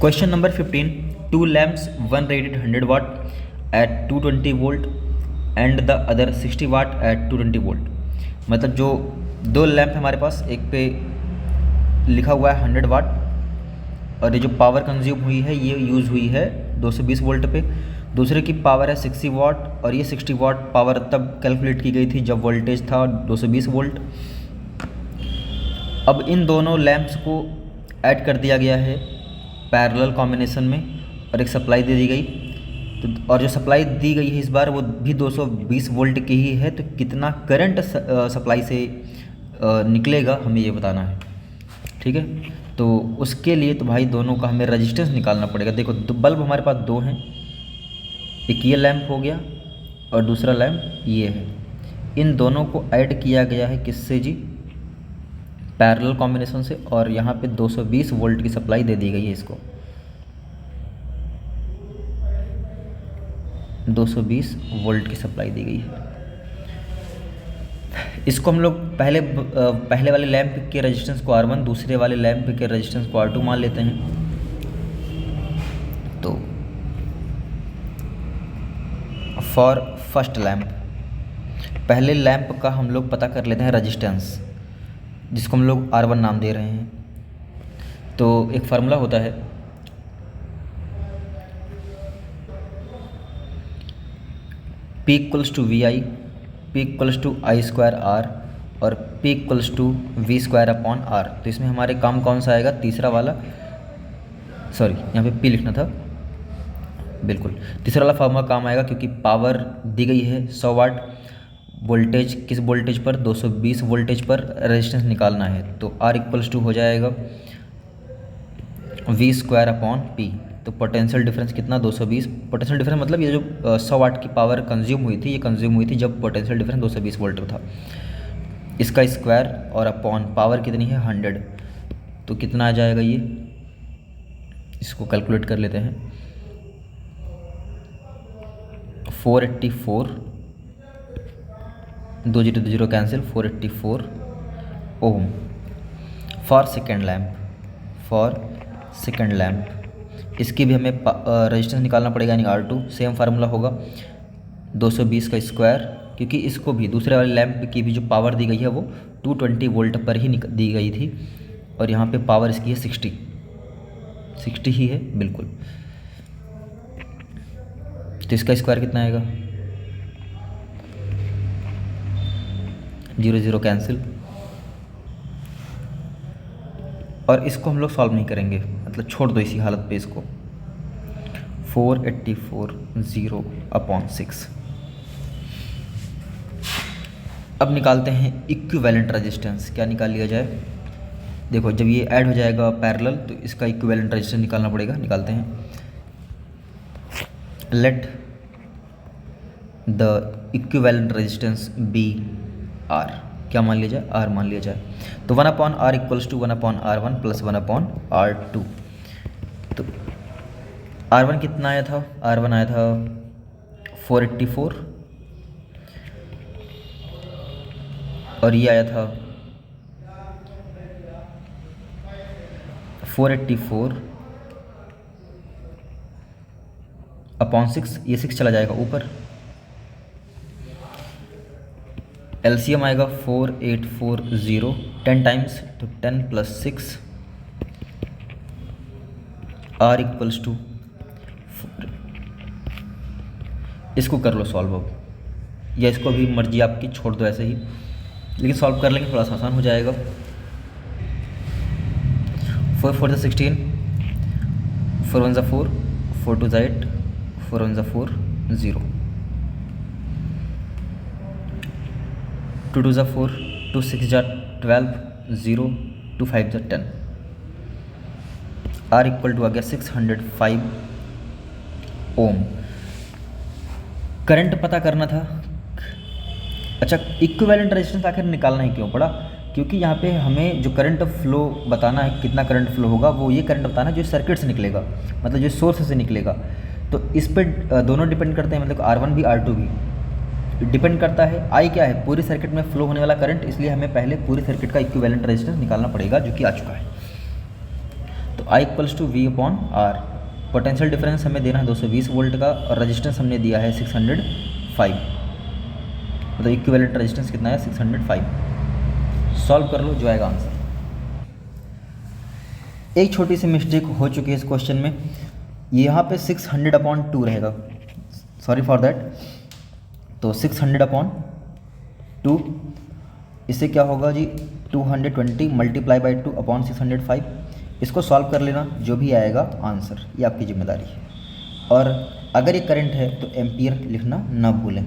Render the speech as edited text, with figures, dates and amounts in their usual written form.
Question number 15. Two lamps, one rated 100 watt at 220 volt and the other 60 watt at 220 volt. मतलब जो दो lamp हमारे पास, एक पे लिखा हुआ है 100 वाट और ये जो पावर कंज्यूम हुई है ये यूज़ हुई है 220 वोल्ट पे, दूसरे की पावर है 60 वाट और ये 60 वाट पावर तब कैलकुलेट की गई थी जब वोल्टेज था 220 वोल्ट। अब इन दोनों लैंप्स को ऐड कर दिया गया है पैरेलल कॉम्बिनेशन में और एक सप्लाई दे दी गई। तो और जो सप्लाई दी गई है इस बार वो भी 220 वोल्ट की ही है। तो कितना करंट सप्लाई से निकलेगा हमें ये बताना है, ठीक है। तो उसके लिए तो भाई दोनों का हमें रेजिस्टेंस निकालना पड़ेगा। देखो बल्ब हमारे पास दो हैं, एक ये लैंप हो गया और दूसरा लैंप ये है। इन दोनों को ऐड किया गया है किससे जी? पैरेलल कॉम्बिनेशन से। और यहाँ पे 220 वोल्ट की सप्लाई दे दी गई है इसको, 220 वोल्ट की सप्लाई दी गई है। इसको हम लोग पहले वाले लैंप के रेजिस्टेंस को R1, दूसरे वाले लैंप के रेजिस्टेंस को R2 मान लेते हैं। तो फॉर फर्स्ट लैंप, पहले लैंप का हम लोग पता कर लेते हैं रेजिस्टेंस, जिसको हम लोग R1 नाम दे रहे हैं। तो एक फार्मूला होता है P equals to VI, P equals to I²R और P इक्वल्स टू V²/R। तो इसमें हमारे काम कौन सा आएगा? तीसरा वाला, सॉरी यहाँ पे P लिखना था, बिल्कुल तीसरा वाला फार्मूला काम आएगा, क्योंकि पावर दी गई है 100 वाट, वोल्टेज किस वोल्टेज पर? 220 वोल्टेज पर रेजिस्टेंस निकालना है। तो R इक्वल्स टू हो जाएगा V²/P। तो पोटेंशियल डिफरेंस कितना? 220। पोटेंशियल डिफरेंस मतलब ये जो 100 वाट की पावर कंज्यूम हुई थी, ये कंज्यूम हुई थी जब पोटेंशियल डिफरेंस 220 वोल्ट था। इसका स्क्वायर और अपॉन पावर कितनी है? 100। तो कितना आ जाएगा ये? इसको कैलकुलेट कर लेते हैं। 484, 2 0 2 0 cancel, 484 ohm for second lamp, for second lamp. इसकी भी हमें रेजिस्टेंस निकालना पड़ेगा, यानी R2। सेम फार्मूला होगा 220 का स्क्वायर, क्योंकि इसको भी दूसरे वाले लैंप की भी जो पावर दी गई है वो 220 वोल्ट पर ही दी गई थी और यहाँ पे पावर इसकी है 60 ही है, बिल्कुल। तो इसका स्क्वायर कितना आएगा? 0 0 कैंसिल। और इसको हम लोग सॉल्व नहीं करेंगे, मतलब छोड़ दो इसी हालत पे इसको। 484 0/6। अब निकालते हैं इक्विवेलेंट रेजिस्टेंस। क्या निकाल लिया जाए? देखो जब ये ऐड हो जाएगा पैरेलल तो इसका इक्विवेलेंट रेजिस्टेंस निकालना पड़ेगा। निकालते हैं। Let the equivalent resistance be R। क्या मान लिया जाए? R मान लिया जाए। तो 1/R equals to 1/R1 plus 1/R2। तो R1 कितना आया था? R1 आया था 484 और ये आया था 484/6। ये 6 चला जाएगा ऊपर, LCM आएगा 4840 10 टाइम्स, तो 10 + 6 R इक्वल्स टू 4। इसको कर लो सॉल्व अब, या इसको भी मर्जी आपकी, छोड़ दो ऐसे ही, लेकिन सॉल्व कर लेंगे थोड़ा सा आसान हो जाएगा। 4 4 16, 4 1 4, 4 2 8, 4 1 4 0, 2 2 4, 2 6 12, 0 2 5 10। R इक्वल टू आ गया 605 ओम। करंट पता करना था। अच्छा, इक्विवेलेंट रेजिस्टेंस आखिर निकालना ही क्यों पड़ा? क्योंकि यहाँ पे हमें जो करंट फ्लो बताना है, कितना करंट फ्लो होगा, वो ये करंट बताना है जो सर्किट से निकलेगा, मतलब जो सोर्स से निकलेगा। तो इस पर दोनों डिपेंड करते हैं, मतलब R1 भी R2 भी डिपेंड करता है। I क्या है? पूरी सर्किट में फ्लो होने वाला करंट, इसलिए हमें पहले पूरी सर्किट का इक्विवेलेंट रेजिस्टेंस निकालना पड़ेगा, जो कि आ चुका है। तो I equals to V upon R। Potential difference हमें देना है 220 वोल्ट का और रजिस्टेंस हमने दिया है 605, मतलब इक्विवेलेंट रजिस्टेंस कितना है 605। सॉल्व कर लो, जो आएगा आंसर। एक छोटी सी मिस्टेक हो चुकी है इस क्वेश्चन में, यहाँ पे 600 अपॉन 2 रहेगा, सॉरी फॉर दैट। तो 600 अपॉन 2, इससे क्या होगा जी 220 मल्टीप्लाई बाई 2 अपॉन 605। इसको सॉल्व कर लेना, जो भी आएगा आंसर, ये आपकी जिम्मेदारी है। और अगर ये करंट है तो एम्पियर लिखना ना भूलें।